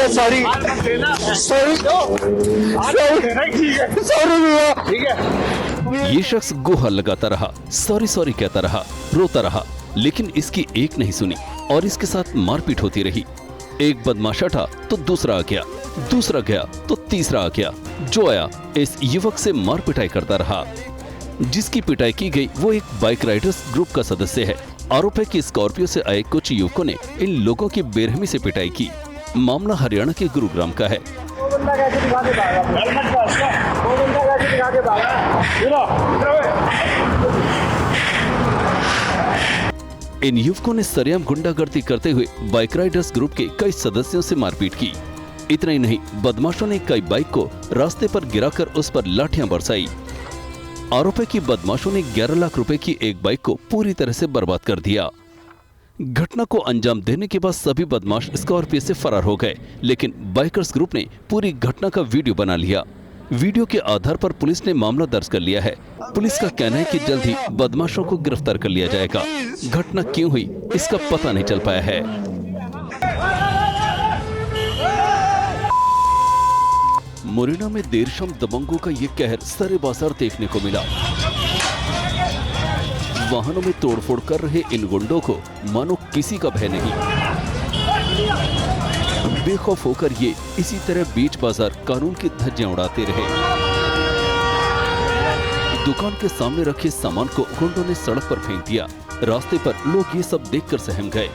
Sorry ये शख्स गुहार लगाता रहा, सॉरी सॉरी कहता रहा, रोता रहा, लेकिन इसकी एक नहीं सुनी और इसके साथ मारपीट होती रही। एक बदमाश हटा तो दूसरा आ गया, दूसरा गया तो तीसरा आ गया। जो आया इस युवक से मार पिटाई करता रहा। जिसकी पिटाई की गई वो एक बाइक राइडर्स ग्रुप का सदस्य है। आरोप है कि स्कॉर्पियो से आए कुछ युवकों ने इन लोगों की बेरहमी से पिटाई की। मामला हरियाणा के गुरुग्राम का है। इन युवकों ने सरेआम गुंडागर्दी करते हुए बाइक राइडर्स ग्रुप के कई सदस्यों से मारपीट की। इतना ही नहीं, बदमाशों ने कई बाइक को रास्ते पर गिराकर उस पर लाठियां बरसाई। आरोप है कि बदमाशों ने 11 लाख रुपए की एक बाइक को पूरी तरह से बर्बाद कर दिया। घटना को अंजाम देने के बाद सभी बदमाश स्कॉर्पियो से फरार हो गए, लेकिन बाइकर्स ग्रुप ने पूरी घटना का वीडियो बना लिया। वीडियो के आधार पर पुलिस ने मामला दर्ज कर लिया है। पुलिस का कहना है कि जल्द ही बदमाशों को गिरफ्तार कर लिया जाएगा। घटना क्यों हुई इसका पता नहीं चल पाया है। मुरैना में देर शाम दबंगों का ये कहर सरे बाजार देखने को मिला। वाहनों में तोड़फोड़ कर रहे इन गुंडों को मानो किसी का भय नहीं। बेखौफ होकर ये इसी तरह बीच बाजार कानून की धज्जियां उड़ाते रहे। दुकान के सामने रखे सामान को गुंडों ने सड़क पर फेंक दिया। रास्ते पर लोग ये सब देखकर सहम गए।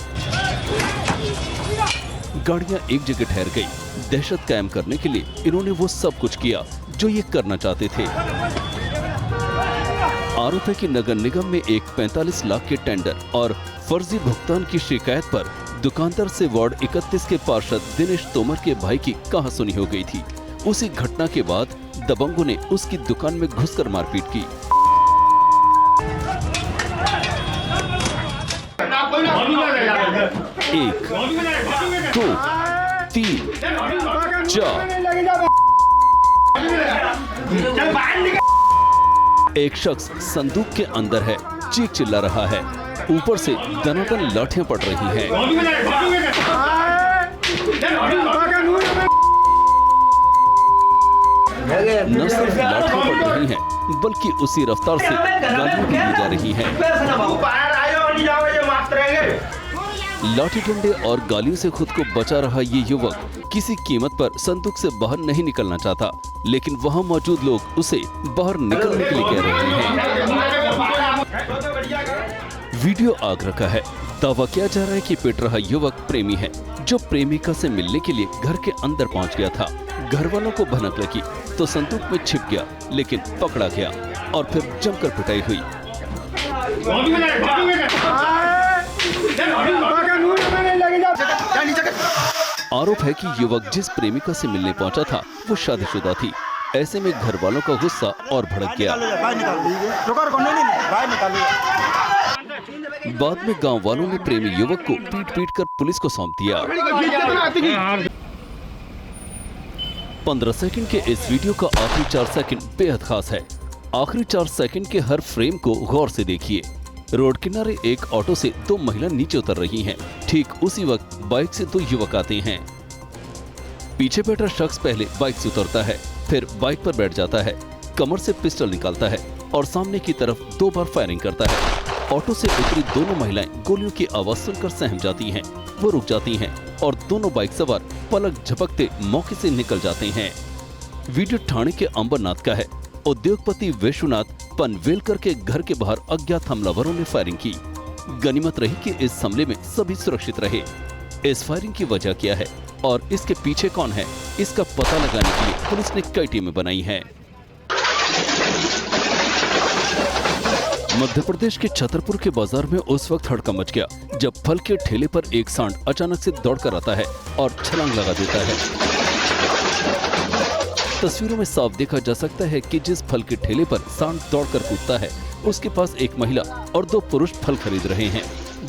गाड़ियां एक जगह ठहर गई। दहशत कायम करने के लिए इन्होंने वो सब कुछ किया जो ये करना चाहते थे। आरोप है कि नगर निगम में एक 45 लाख के टेंडर और फर्जी भुगतान की शिकायत पर दुकानदार से वार्ड 31 के पार्षद दिनेश तोमर के भाई की कहासुनी हो गई थी। उसी घटना के बाद दबंगों ने उसकी दुकान में घुसकर मारपीट की। एक, दो, तीन, चार। एक शख्स संदूक के अंदर है, चीख चिल्ला रहा है। ऊपर से दनादन लाठियां पड़ रही हैं। न सिर्फ लाठियां पड़ रही हैं, बल्कि उसी रफ्तार से गालियां भी दी जा रही हैं। लाठी डंडे और गालियों से खुद को बचा रहा ये युवक किसी कीमत पर संदूक से बाहर नहीं निकलना चाहता, लेकिन वहां मौजूद लोग उसे बाहर निकलने के लिए कह रहे हैं। वीडियो आग रखा है। दावा किया जा रहा है कि पिट रहा युवक प्रेमी है, जो प्रेमिका से मिलने के लिए घर के अंदर पहुंच गया था। घर वालों को भनक लगी तो संदूक में छिप गया, लेकिन पकड़ा गया और फिर जमकर पिटाई हुई। आरोप है कि युवक जिस प्रेमिका से मिलने पहुंचा था वो शादीशुदा थी। ऐसे में घर वालों का गुस्सा और भड़क गया। बाद में गांव वालों ने प्रेमी युवक को पीट कर पुलिस को सौंप दिया। 15 सेकंड के इस वीडियो का आखिरी 4 सेकंड बेहद खास है। आखिरी 4 सेकंड के हर फ्रेम को गौर से देखिए। रोड किनारे एक ऑटो से 2 महिला नीचे उतर रही हैं। ठीक उसी वक्त बाइक से 2 युवक आते हैं। पीछे बैठा शख्स पहले बाइक से उतरता है, फिर बाइक पर बैठ जाता है, कमर से पिस्टल निकालता है और सामने की तरफ 2 बार फायरिंग करता है। ऑटो से उतरी दोनों महिलाएं गोलियों की आवाज सुनकर सहम जाती हैं। वो रुक जाती हैं और दोनों बाइक सवार पलक झपकते मौके से निकल जाते हैं। वीडियो ठाणे के अंबरनाथ का है। उद्योगपति विश्वनाथ पनवेलकर के घर के बाहर अज्ञात हमलावरों ने फायरिंग की। गनीमत रही कि इस हमले में सभी सुरक्षित रहे। इस फायरिंग की वजह क्या है और इसके पीछे कौन है, इसका पता लगाने के लिए पुलिस ने कई टीमें बनाई हैं। मध्य प्रदेश के छतरपुर के बाजार में उस वक्त हड़कंप मच गया जब फल के ठेले पर एक सांड अचानक से दौड़कर आता है और छलांग लगा देता है। तस्वीरों में साफ देखा जा सकता है कि जिस फल के ठेले पर सांड दौड़कर कूदता है, उसके पास एक महिला और 2 पुरुष फल खरीद रहे हैं।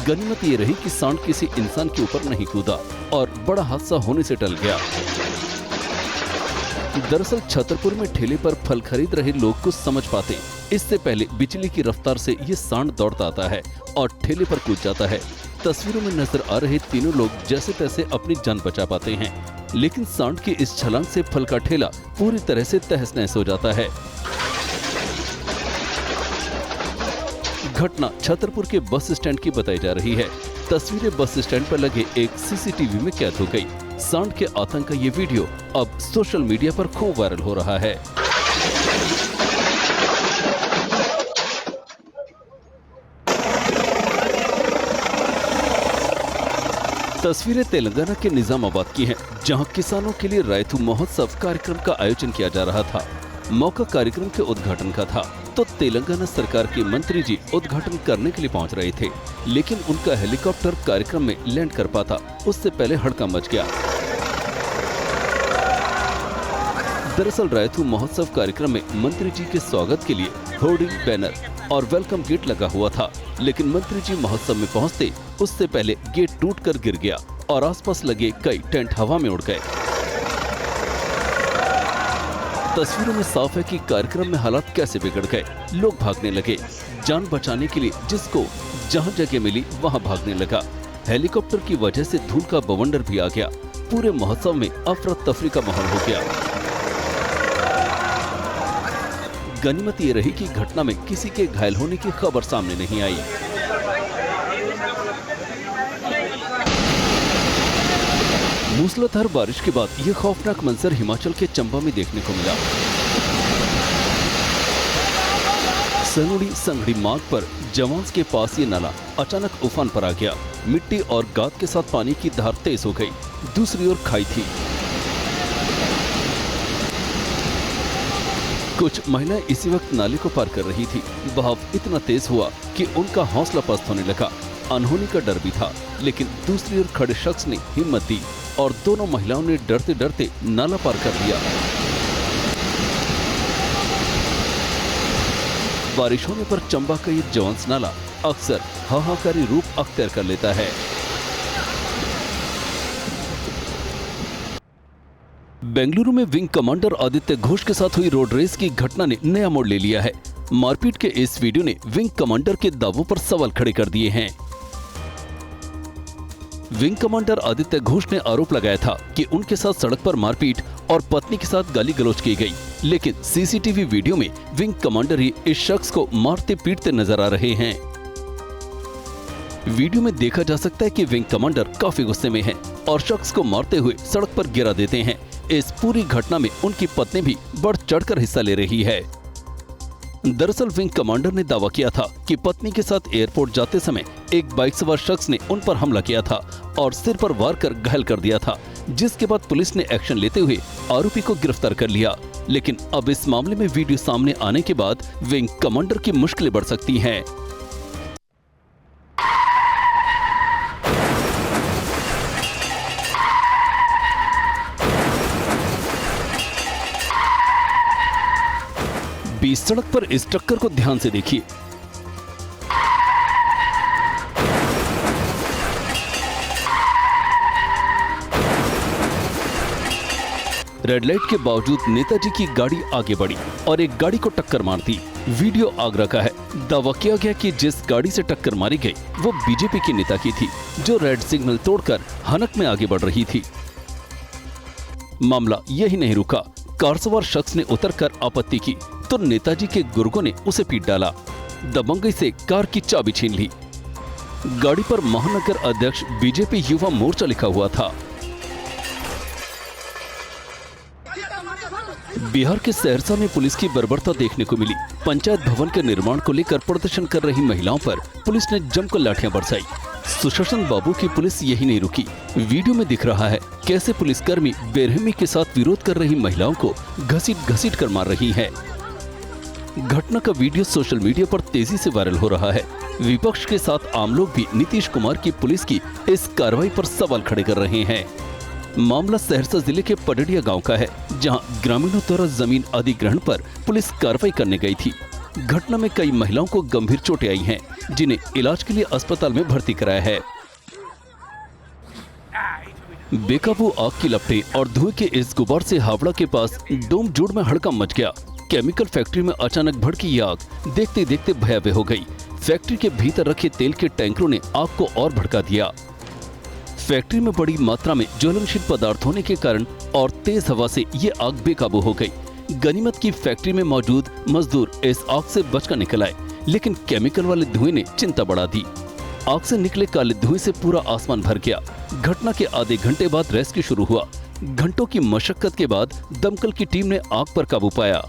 गनीमत ये रही कि सांड किसी इंसान के ऊपर नहीं कूदा और बड़ा हादसा होने से टल गया। दरअसल छतरपुर में ठेले पर फल खरीद रहे लोग कुछ समझ पाते, इससे पहले बिजली की रफ्तार से ये सांड दौड़ता आता है और ठेले पर कूद जाता है। तस्वीरों में नजर आ रहे तीनों लोग जैसे तैसे अपनी जान बचा पाते हैं। लेकिन सांड के इस छलांग से फल का ठेला पूरी तरह से तहस नहस हो जाता है। घटना छतरपुर के बस स्टैंड की बताई जा रही है। तस्वीरें बस स्टैंड पर लगे एक सीसीटीवी में कैद हो गई। सांड के आतंक का ये वीडियो अब सोशल मीडिया पर खूब वायरल हो रहा है। तस्वीरें तेलंगाना के निजामाबाद की हैं, जहां किसानों के लिए रैतू महोत्सव कार्यक्रम का आयोजन किया जा रहा था। मौका कार्यक्रम के उद्घाटन का था, तो तेलंगाना सरकार के मंत्री जी उद्घाटन करने के लिए पहुंच रहे थे, लेकिन उनका हेलीकॉप्टर कार्यक्रम में लैंड कर पाता उससे पहले हड़कंप मच गया। दरअसल रैतू महोत्सव कार्यक्रम में मंत्री जी के स्वागत के लिए होर्डिंग, बैनर और वेलकम गेट लगा हुआ था, लेकिन मंत्री जी महोत्सव में पहुंचते उससे पहले गेट टूटकर गिर गया और आसपास लगे कई टेंट हवा में उड़ गए। तस्वीरों में साफ है कि कार्यक्रम में हालात कैसे बिगड़ गए। लोग भागने लगे, जान बचाने के लिए जिसको जहां जगह मिली वहां भागने लगा। हेलीकॉप्टर की वजह से धूल का बवंडर भी आ गया। पूरे महोत्सव में अफरा तफरी का माहौल हो गया। गनीमत ये रही कि घटना में किसी के घायल होने की खबर सामने नहीं आई। मूसलाधार बारिश के बाद ये खौफनाक मंजर हिमाचल के चंबा में देखने को मिला। सनोड़ी संगड़ी मार्ग पर जवान्स के पास ये नाला अचानक उफान पर आ गया। मिट्टी और गाद के साथ पानी की धार तेज हो गई। दूसरी ओर खाई थी। कुछ महिलाएं इसी वक्त नाले को पार कर रही थी। बहाव इतना तेज हुआ कि उनका हौसला पस्त होने लगा। अनहोनी का डर भी था, लेकिन दूसरी ओर खड़े शख्स ने हिम्मत दी और दोनों महिलाओं ने डरते डरते नाला पार कर लिया। बारिश होने पर चंबा का ये जवान्स नाला अक्सर हाहाकारी रूप अख्तियार कर लेता है। बेंगलुरु में विंग कमांडर आदित्य घोष के साथ हुई रोड रेस की घटना ने नया मोड़ ले लिया है। मारपीट के इस वीडियो ने विंग कमांडर के दावों पर सवाल खड़े कर दिए हैं। विंग कमांडर आदित्य घोष ने आरोप लगाया था कि उनके साथ सड़क पर मारपीट और पत्नी के साथ गाली गलौज की गई, लेकिन सीसीटीवी वीडियो में विंग कमांडर ही इस शख्स को मारते पीटते नजर आ रहे हैं। वीडियो में देखा जा सकता है कि विंग कमांडर काफी गुस्से में हैं और शख्स को मारते हुए सड़क पर गिरा देते हैं। इस पूरी घटना में उनकी पत्नी भी बढ़ चढ़कर हिस्सा ले रही है। दरअसल विंग कमांडर ने दावा किया था कि पत्नी के साथ एयरपोर्ट जाते समय एक बाइक सवार शख्स ने उन पर हमला किया था और सिर पर वार कर घायल कर दिया था, जिसके बाद पुलिस ने एक्शन लेते हुए आरोपी को गिरफ्तार कर लिया। लेकिन अब इस मामले में वीडियो सामने आने के बाद विंग कमांडर की मुश्किलें बढ़ सकती हैं। बीच सड़क पर इस टक्कर को ध्यान से देखिए। रेड लाइट के बावजूद नेताजी की गाड़ी आगे बढ़ी और एक गाड़ी को टक्कर मार दी। वीडियो आगरा का है। दावा किया गया कि जिस गाड़ी से टक्कर मारी गई वो बीजेपी के नेता की थी, जो रेड सिग्नल तोड़कर हनक में आगे बढ़ रही थी। मामला यही नहीं रुका। कार सवार शख्स ने उतरकर आपत्ति की तो नेताजी के गुर्गों ने उसे पीट डाला। दबंगई से कार की चाबी छीन ली। गाड़ी पर महानगर अध्यक्ष बीजेपी युवा मोर्चा लिखा हुआ था। बिहार के सहरसा में पुलिस की बर्बरता देखने को मिली। पंचायत भवन के निर्माण को लेकर प्रदर्शन कर रही महिलाओं पर पुलिस ने जमकर लाठियां बरसाई। सुशासन बाबू की पुलिस यही नहीं रुकी। वीडियो में दिख रहा है कैसे पुलिसकर्मी बेरहमी के साथ विरोध कर रही महिलाओं को घसीट घसीट कर मार रही है। घटना का वीडियो सोशल मीडिया पर तेजी से वायरल हो रहा है। विपक्ष के साथ आम लोग भी नीतीश कुमार की पुलिस की इस कार्रवाई पर सवाल खड़े कर रहे हैं। मामला सहरसा जिले के पडड़िया गांव का है, जहां ग्रामीणों द्वारा जमीन अधिग्रहण पर पुलिस कार्रवाई करने गई थी। घटना में कई महिलाओं को गंभीर चोटें आई हैं, जिन्हें इलाज के लिए अस्पताल में भर्ती कराया है। बेकाबू आग की लपटें और धुएं के इस गुबार से हावड़ा के पास डोमजोड़ में हड़कंप मच गया। केमिकल फैक्ट्री में अचानक भड़की ये आग देखते देखते भयावह हो गई। फैक्ट्री के भीतर रखे तेल के टैंकरों ने आग को और भड़का दिया। फैक्ट्री में बड़ी मात्रा में ज्वलनशील पदार्थ होने के कारण और तेज हवा से ये आग बेकाबू हो गई। गनीमत की फैक्ट्री में मौजूद मजदूर इस आग से बचकर निकल आए, लेकिन केमिकल वाले धुएं ने चिंता बढ़ा दी। आग से निकले काले धुएं से पूरा आसमान भर गया। घटना के आधे घंटे बाद रेस्क्यू शुरू हुआ। घंटों की मशक्कत के बाद दमकल की टीम ने आग पर काबू पाया।